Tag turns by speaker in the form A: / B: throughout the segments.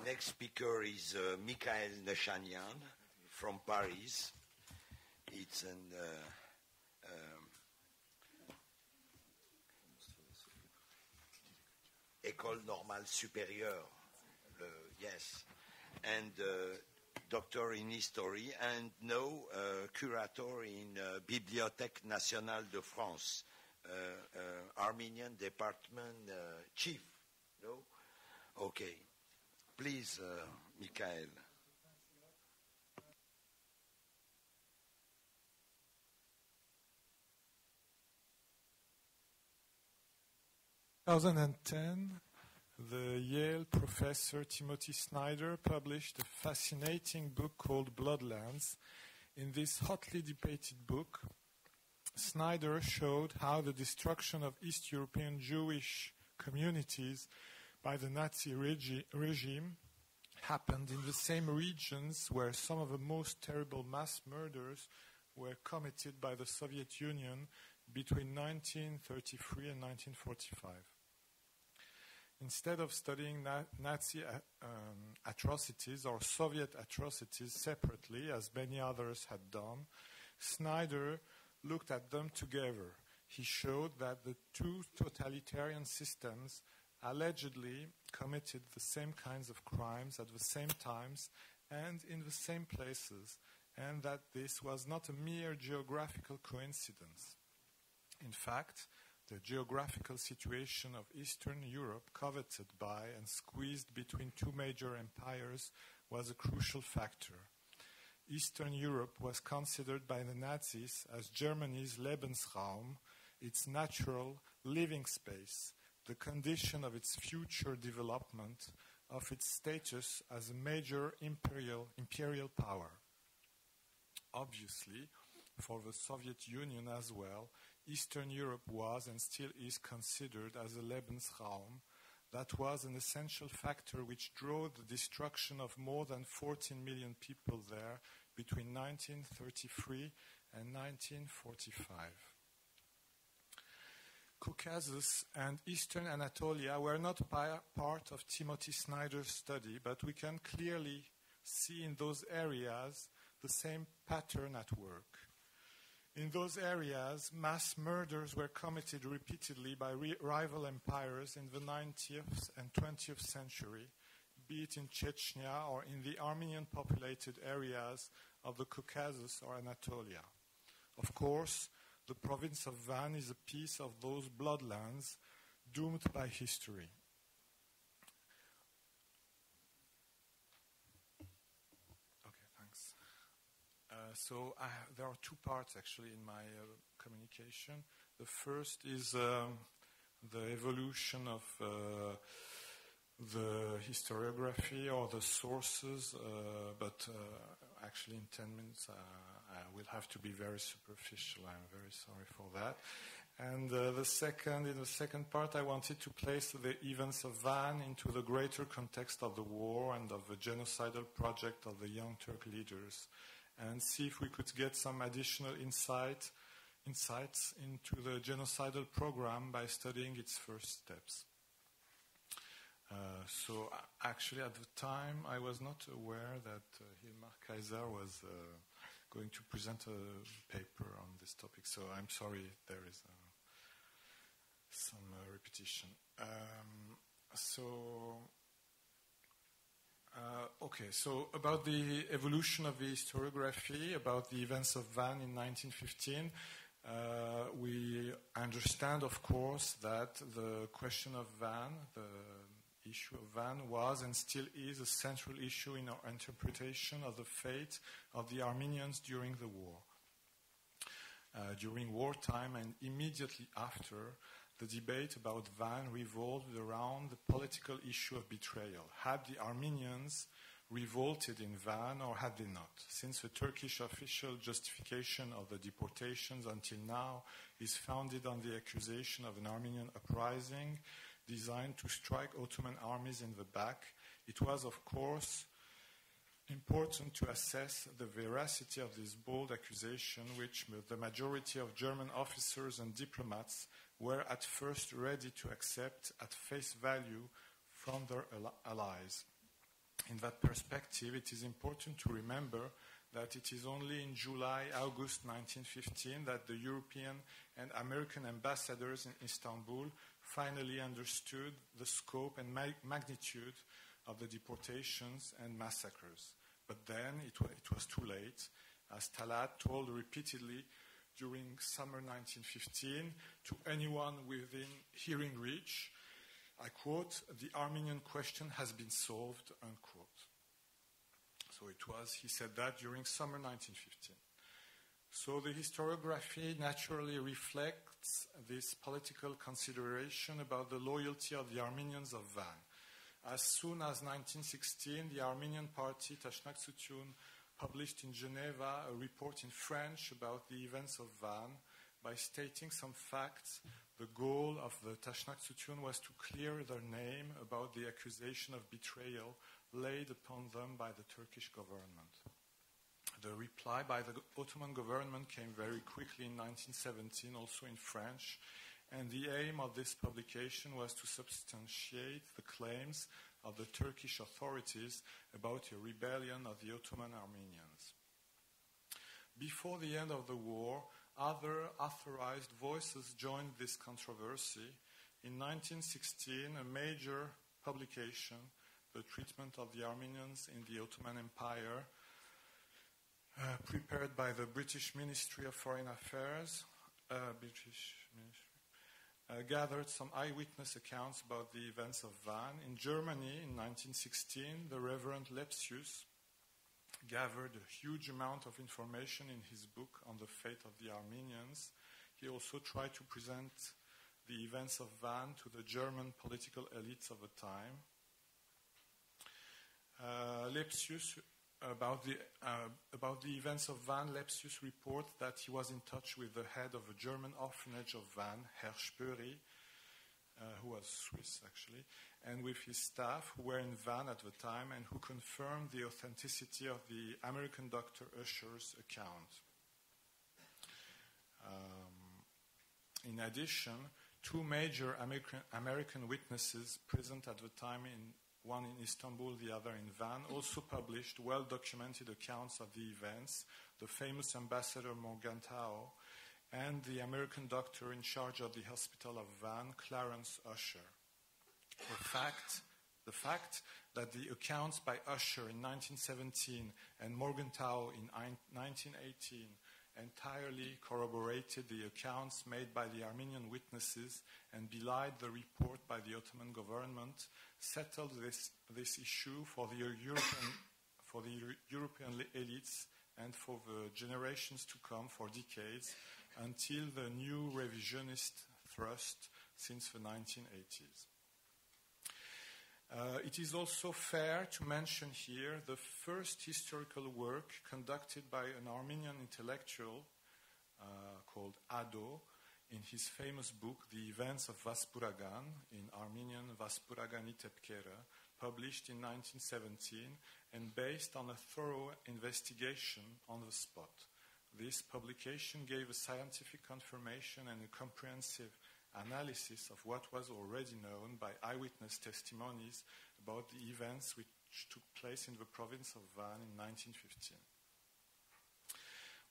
A: next speaker is Mikael Nichanian from Paris. It's an École Normale Supérieure, yes, and doctor in history, and now curator in Bibliothèque Nationale de France, Armenian Department Chief, no? Okay. Please, Mikael.
B: 2010, the Yale professor Timothy Snyder published a fascinating book called Bloodlands. In this hotly debated book, Snyder showed how the destruction of East European Jewish communities by the Nazi regime happened in the same regions where some of the most terrible mass murders were committed by the Soviet Union between 1933 and 1945. Instead of studying Nazi atrocities or Soviet atrocities separately, as many others had done, Snyder looked at them together. He showed that the two totalitarian systems allegedly committed the same kinds of crimes at the same times and in the same places, and that this was not a mere geographical coincidence. In fact, the geographical situation of Eastern Europe, coveted by and squeezed between two major empires, was a crucial factor. Eastern Europe was considered by the Nazis as Germany's Lebensraum, its natural living space, the condition of its future development, of its status as a major imperial power. Obviously, for the Soviet Union as well, Eastern Europe was and still is considered as a Lebensraum. That was an essential factor which drove the destruction of more than 14 million people there between 1933 and 1945. Caucasus and Eastern Anatolia were not part of Timothy Snyder's study, but we can clearly see in those areas the same pattern at work. In those areas, mass murders were committed repeatedly by rival empires in the 19th and 20th century, be it in Chechnya or in the Armenian-populated areas of the Caucasus or Anatolia. Of course, the province of Van is a piece of those bloodlands doomed by history. There are two parts actually in my communication. The first is the evolution of the historiography or the sources, but actually in 10 minutes I will have to be very superficial. I'm very sorry for that. And in the second part, I wanted to place the events of Van into the greater context of the war and of the genocidal project of the Young Turk leaders, and see if we could get some additional insights into the genocidal program by studying its first steps. So actually at the time I was not aware that Hilmar Kaiser was going to present a paper on this topic, so I'm sorry there is some repetition. So about the evolution of the historiography, about the events of Van in 1915, we understand, of course, that the question of Van, the issue of Van, was and still is a central issue in our interpretation of the fate of the Armenians during the war. During wartime and immediately after, the debate about Van revolved around the political issue of betrayal. Had the Armenians revolted in Van or had they not? Since the Turkish official justification of the deportations until now is founded on the accusation of an Armenian uprising designed to strike Ottoman armies in the back, it was, of course, important to assess the veracity of this bold accusation, which the majority of German officers and diplomats were at first ready to accept at face value from their allies. In that perspective, it is important to remember that it is only in July-August 1915 that the European and American ambassadors in Istanbul finally understood the scope and magnitude of the deportations and massacres. But then it was too late, as Talat told repeatedly during summer 1915 to anyone within hearing reach, I quote, "The Armenian question has been solved," unquote. So he said that during summer 1915. So the historiography naturally reflects this political consideration about the loyalty of the Armenians of Van. As soon as 1916, the Armenian party Hığutyun published in Geneva a report in French about the events of Van. By stating some facts, the goal of the Hığutyun was to clear their name about the accusation of betrayal laid upon them by the Turkish government. The reply by the Ottoman government came very quickly in 1917, also in French, and the aim of this publication was to substantiate the claims of the Turkish authorities about a rebellion of the Ottoman Armenians. Before the end of the war, other authorized voices joined this controversy. In 1916, a major publication, The Treatment of the Armenians in the Ottoman Empire, prepared by the British Ministry of Foreign Affairs, gathered some eyewitness accounts about the events of Van. In Germany, in 1916, the Reverend Lepsius gathered a huge amount of information in his book on the fate of the Armenians. He also tried to present the events of Van to the German political elites of the time. About the events of Van, Lepsius reports that he was in touch with the head of a German orphanage of Van, Herr Spöri, who was Swiss actually, and with his staff who were in Van at the time and who confirmed the authenticity of the American Dr. Usher's account. In addition, two major American witnesses present at the time, one in Istanbul, the other in Van, also published well-documented accounts of the events, the famous ambassador Morgenthau and the American doctor in charge of the hospital of Van, Clarence Usher. The fact that the accounts by Usher in 1917 and Morgenthau in 1918 entirely corroborated the accounts made by the Armenian witnesses and belied the report by the Ottoman government settled this issue for the European elites and for the generations to come for decades until the new revisionist thrust since the 1980s. It is also fair to mention here the first historical work conducted by an Armenian intellectual called Ado in his famous book, The Events of Vaspuragan, in Armenian Vaspuragani Tepkere, published in 1917 and based on a thorough investigation on the spot. This publication gave a scientific confirmation and a comprehensive analysis of what was already known by eyewitness testimonies about the events which took place in the province of Van in 1915.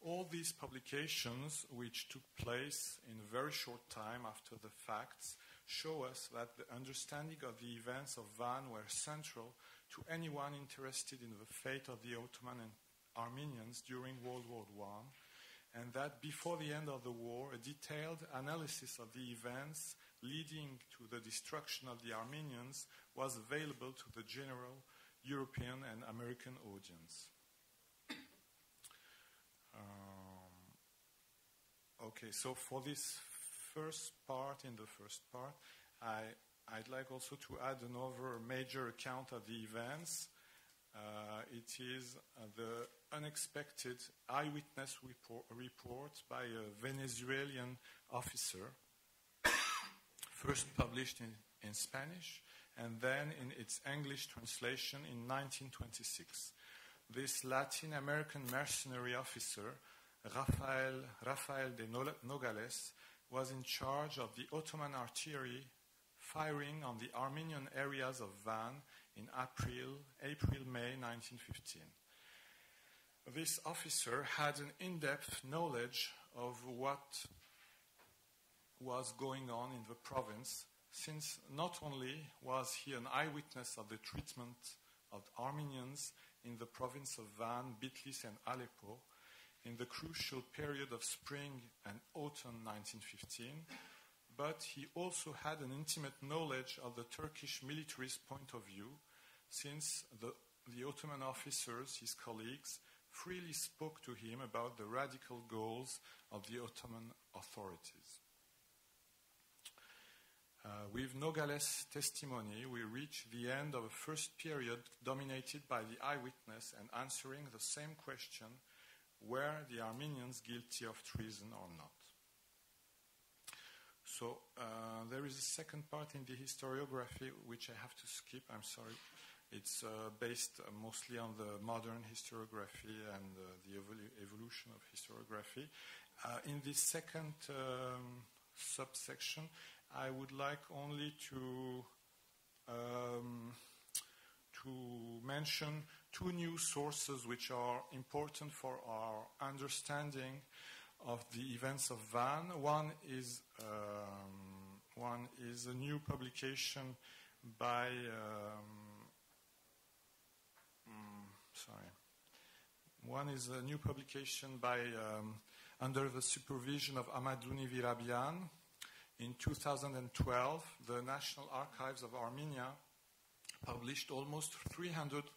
B: All these publications, which took place in a very short time after the facts, show us that the understanding of the events of Van were central to anyone interested in the fate of the Ottoman and Armenians during World War I, and that before the end of the war, a detailed analysis of the events leading to the destruction of the Armenians was available to the general European and American audience. Okay, so for this first part, I'd like also to add another major account of the events. It is the unexpected eyewitness report by a Venezuelan officer, first published in Spanish and then in its English translation in 1926. This Latin American mercenary officer, Rafael de Nogales, was in charge of the Ottoman artillery firing on the Armenian areas of Van in April-May 1915. This officer had an in-depth knowledge of what was going on in the province, since not only was he an eyewitness of the treatment of Armenians in the province of Van, Bitlis, and Aleppo in the crucial period of spring and autumn 1915, but he also had an intimate knowledge of the Turkish military's point of view, since the Ottoman officers, his colleagues, freely spoke to him about the radical goals of the Ottoman authorities. With Nogales' testimony, we reach the end of a first period dominated by the eyewitness and answering the same question, were the Armenians guilty of treason or not? So there is a second part in the historiography which I have to skip, I'm sorry. It's based mostly on the modern historiography and the evolution of historiography. In this second subsection, I would like only to mention two new sources which are important for our understanding of the events of Van. One is a new publication by under the supervision of Ahmaduni Virabian. In 2012, the National Archives of Armenia published almost 300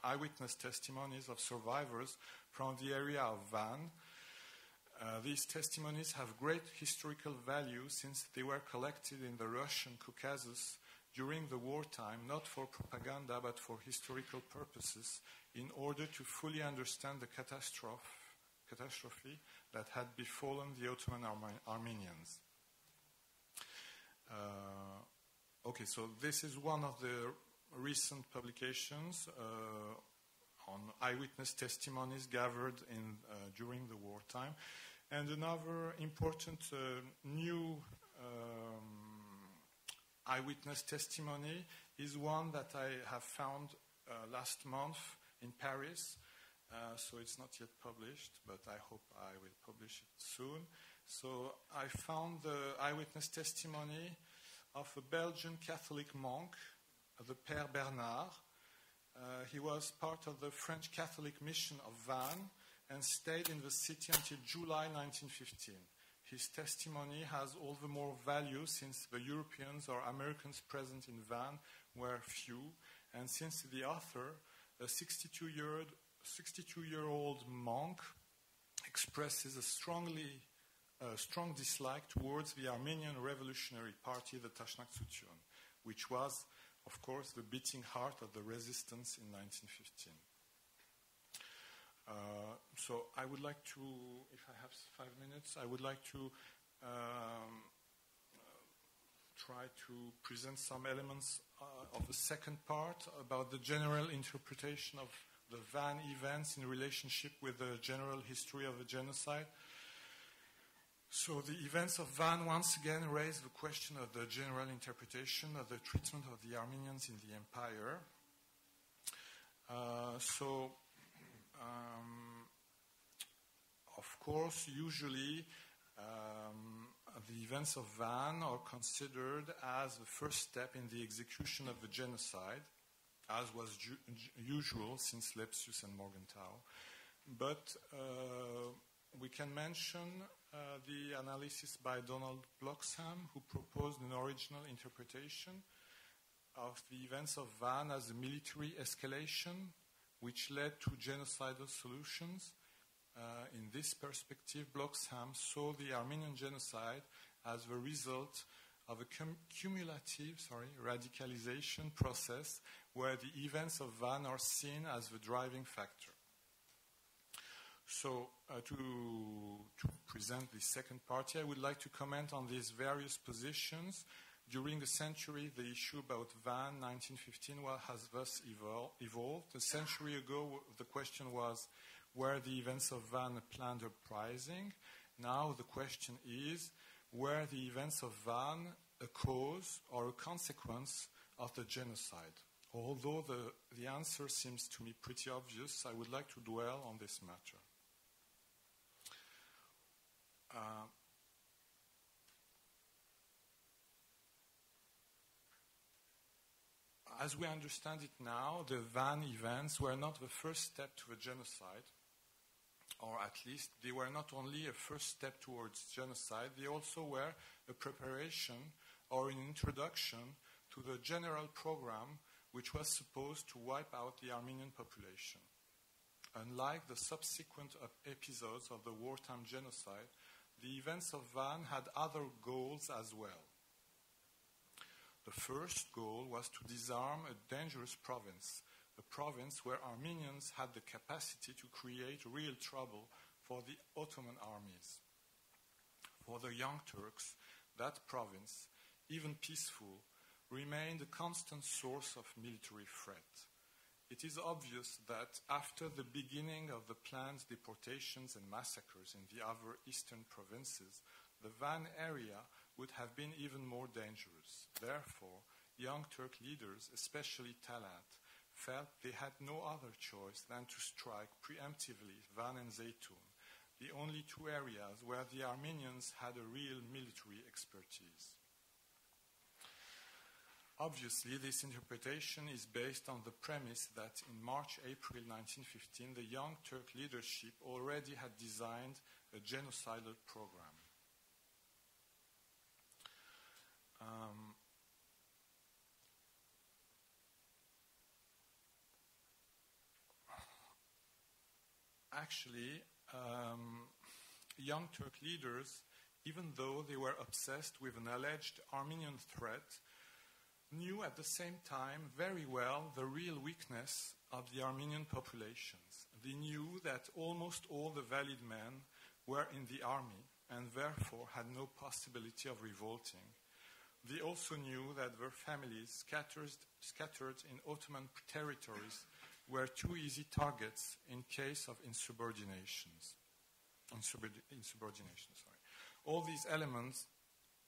B: eyewitness testimonies of survivors from the area of Van. These testimonies have great historical value since they were collected in the Russian Caucasus during the wartime, not for propaganda but for historical purposes, in order to fully understand the catastrophe that had befallen the Ottoman Armenians. Okay, so this is one of the recent publications on eyewitness testimonies gathered during the wartime. And another important new eyewitness testimony is one that I have found last month in Paris. So it's not yet published, but I hope I will publish it soon. So I found the eyewitness testimony of a Belgian Catholic monk, the Père Bernard. He was part of the French Catholic mission of Van and stayed in the city until July 1915. His testimony has all the more value since the Europeans or Americans present in Van were few, and since the author, a 62-year-old monk, expresses a strong dislike towards the Armenian Revolutionary Party, the Hığutyun, which was, of course, the beating heart of the resistance in 1915. So I would like to, if I have 5 minutes, I would like to try to present some elements of the second part about the general interpretation of the Van events in relationship with the general history of the genocide. So the events of Van once again raise the question of the general interpretation of the treatment of the Armenians in the empire. Of course, usually the events of Van are considered as the first step in the execution of the genocide, as was usual since Lepsius and Morgenthau. But we can mention the analysis by Donald Bloxham, who proposed an original interpretation of the events of Van as a military escalation, which led to genocidal solutions. In this perspective, Bloxham saw the Armenian genocide as the result of a cumulative radicalization process where the events of Van are seen as the driving factor. So to present the second part here, I would like to comment on these various positions. During the century, the issue about Van 1915 has thus evolved. A century ago, the question was, were the events of Van a planned uprising? Now the question is, were the events of Van a cause or a consequence of the genocide? Although the answer seems to me pretty obvious, I would like to dwell on this matter. As we understand it now, the Van events were not the first step to a genocide, or at least they were not only a first step towards genocide, they also were a preparation or an introduction to the general program which was supposed to wipe out the Armenian population. Unlike the subsequent episodes of the wartime genocide, the events of Van had other goals as well. The first goal was to disarm a dangerous province, a province where Armenians had the capacity to create real trouble for the Ottoman armies. For the Young Turks, that province, even peaceful, remained a constant source of military threat. It is obvious that after the beginning of the planned deportations and massacres in the other eastern provinces, the Van area would have been even more dangerous. Therefore, Young Turk leaders, especially Talat, felt they had no other choice than to strike preemptively Van and Zeytun, the only two areas where the Armenians had a real military expertise. Obviously, this interpretation is based on the premise that in March-April 1915, the Young Turk leadership already had designed a genocidal program. Actually, Young Turk leaders, even though they were obsessed with an alleged Armenian threat, knew at the same time very well the real weakness of the Armenian populations. They knew that almost all the valid men were in the army and therefore had no possibility of revolting. They also knew that their families scattered in Ottoman territories were too easy targets in case of insubordination. All these elements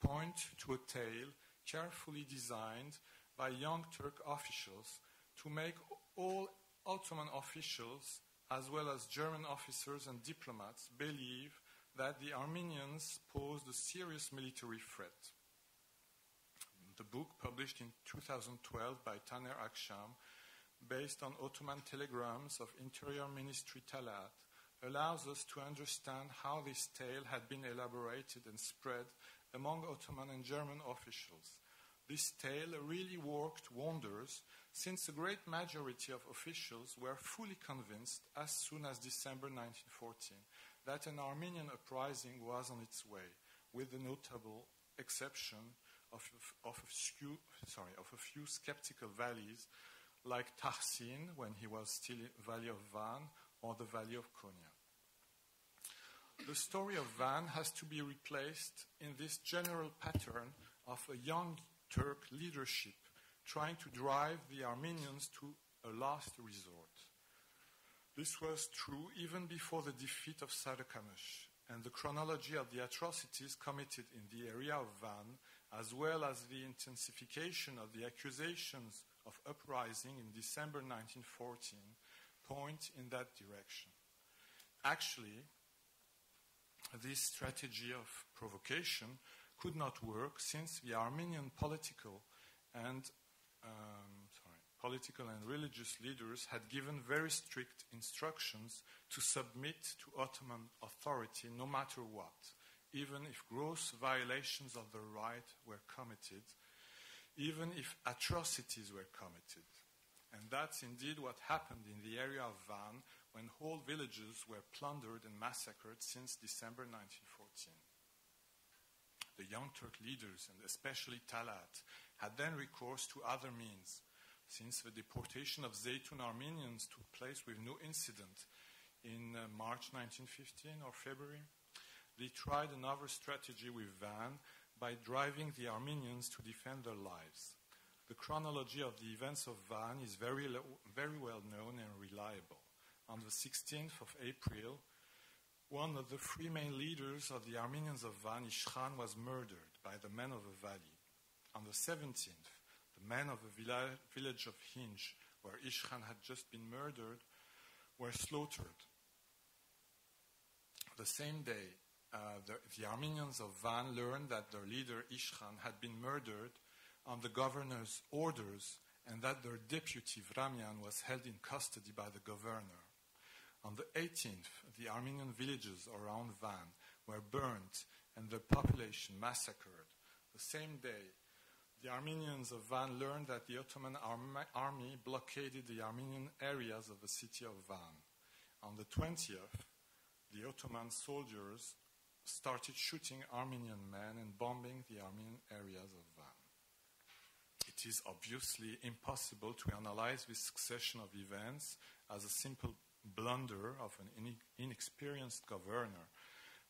B: point to a tale carefully designed by Young Turk officials to make all Ottoman officials, as well as German officers and diplomats, believe that the Armenians posed a serious military threat. The book, published in 2012 by Taner Aksham, based on Ottoman telegrams of Interior Ministry Talat, allows us to understand how this tale had been elaborated and spread among Ottoman and German officials. This tale really worked wonders, since a great majority of officials were fully convinced as soon as December 1914 that an Armenian uprising was on its way, with the notable exception of a few skeptical valleys like Tahsin, when he was still Valley of Van, or the Valley of Konya. The story of Van has to be replaced in this general pattern of a Young Turk leadership trying to drive the Armenians to a last resort. This was true even before the defeat of Sarıkamış, and the chronology of the atrocities committed in the area of Van, as well as the intensification of the accusations of uprising in December 1914, point in that direction. Actually, this strategy of provocation could not work, since the Armenian political and religious leaders had given very strict instructions to submit to Ottoman authority no matter what, even if gross violations of the right were committed, even if atrocities were committed. And that's indeed what happened in the area of Van, when whole villages were plundered and massacred since December 1914. The Young Turk leaders, and especially Talat, had then recourse to other means. Since the deportation of Zeytun Armenians took place with no incident in March 1915 or February, they tried another strategy with Van by driving the Armenians to defend their lives. The chronology of the events of Van is very well known and reliable. On the 16th of April, one of the three main leaders of the Armenians of Van, Ishkhan, was murdered by the men of the valley. On the 17th, the men of the village of Hinj, where Ishkhan had just been murdered, were slaughtered. The same day, the Armenians of Van learned that their leader Ishkhan had been murdered on the governor's orders and that their deputy Vramian was held in custody by the governor. On the 18th, the Armenian villages around Van were burnt and the population massacred. The same day, the Armenians of Van learned that the Ottoman army blockaded the Armenian areas of the city of Van. On the 20th, the Ottoman soldiers started shooting Armenian men and bombing the Armenian areas of Van. It is obviously impossible to analyze this succession of events as a simple blunder of an inexperienced governor.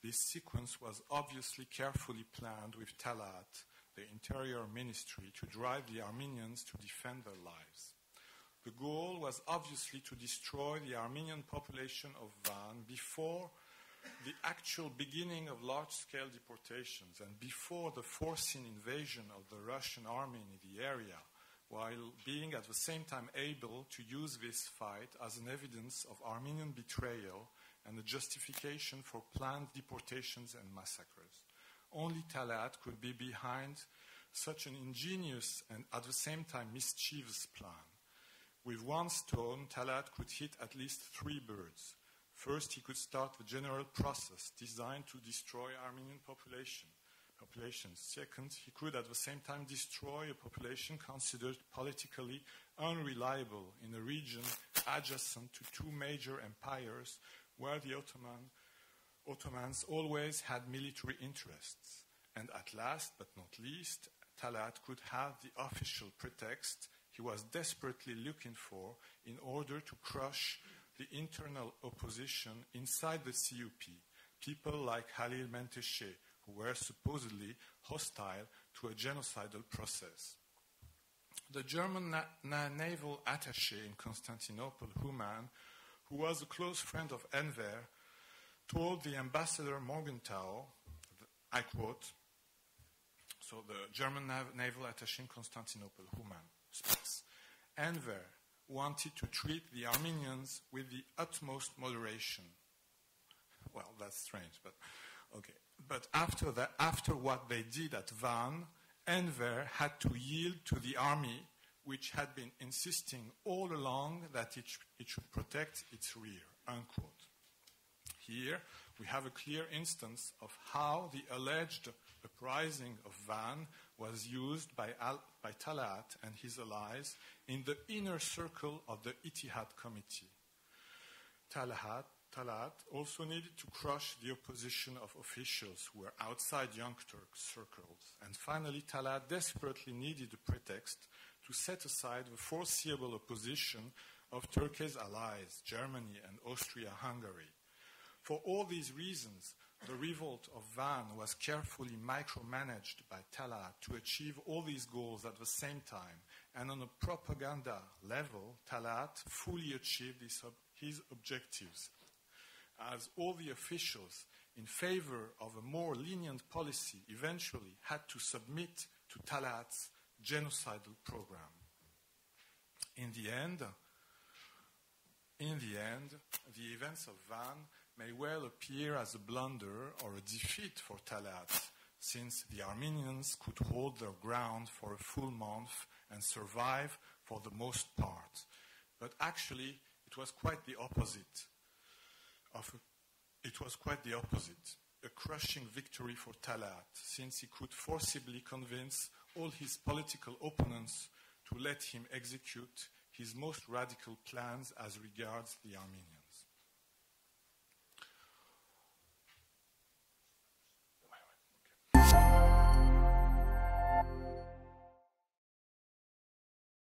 B: This sequence was obviously carefully planned with Talat, the Interior Ministry, to drive the Armenians to defend their lives. The goal was obviously to destroy the Armenian population of Van before the actual beginning of large-scale deportations and before the foreseen invasion of the Russian army in the area, while being at the same time able to use this fight as an evidence of Armenian betrayal and a justification for planned deportations and massacres. Only Talat could be behind such an ingenious and at the same time mischievous plan. With one stone, Talat could hit at least 3 birds. First, he could start the general process designed to destroy Armenian populations. Second, he could at the same time destroy a population considered politically unreliable in a region adjacent to 2 major empires where the Ottomans always had military interests. And at last, but not least, Talat could have the official pretext he was desperately looking for in order to crush the internal opposition inside the CUP, people like Halil Menteşe, who were supposedly hostile to a genocidal process. The German naval attaché in Constantinople, Hığutyun, who was a close friend of Enver, told the ambassador Morgenthau, I quote, so the German naval attaché in Constantinople, Hığutyun, speaks, Enver wanted to treat the Armenians with the utmost moderation. Well, that's strange, but okay. But after what they did at Van, Enver had to yield to the army, which had been insisting all along that it should protect its rear, unquote. Here, we have a clear instance of how the alleged uprising of Van was used by Talat and his allies in the inner circle of the Ittihad Committee. Talat also needed to crush the opposition of officials who were outside Young Turk circles. And finally, Talat desperately needed a pretext to set aside the foreseeable opposition of Turkey's allies, Germany and Austria-Hungary. For all these reasons, the revolt of Van was carefully micromanaged by Talat to achieve all these goals at the same time. And on a propaganda level, Talat fully achieved his objectives, as all the officials in favor of a more lenient policy eventually had to submit to Talat's genocidal program. In the end, the events of Van may well appear as a blunder or a defeat for Talat, since the Armenians could hold their ground for a full month and survive for the most part. But actually, it was quite the opposite. A crushing victory for Talat, since he could forcibly convince all his political opponents to let him execute his most radical plans as regards the Armenians.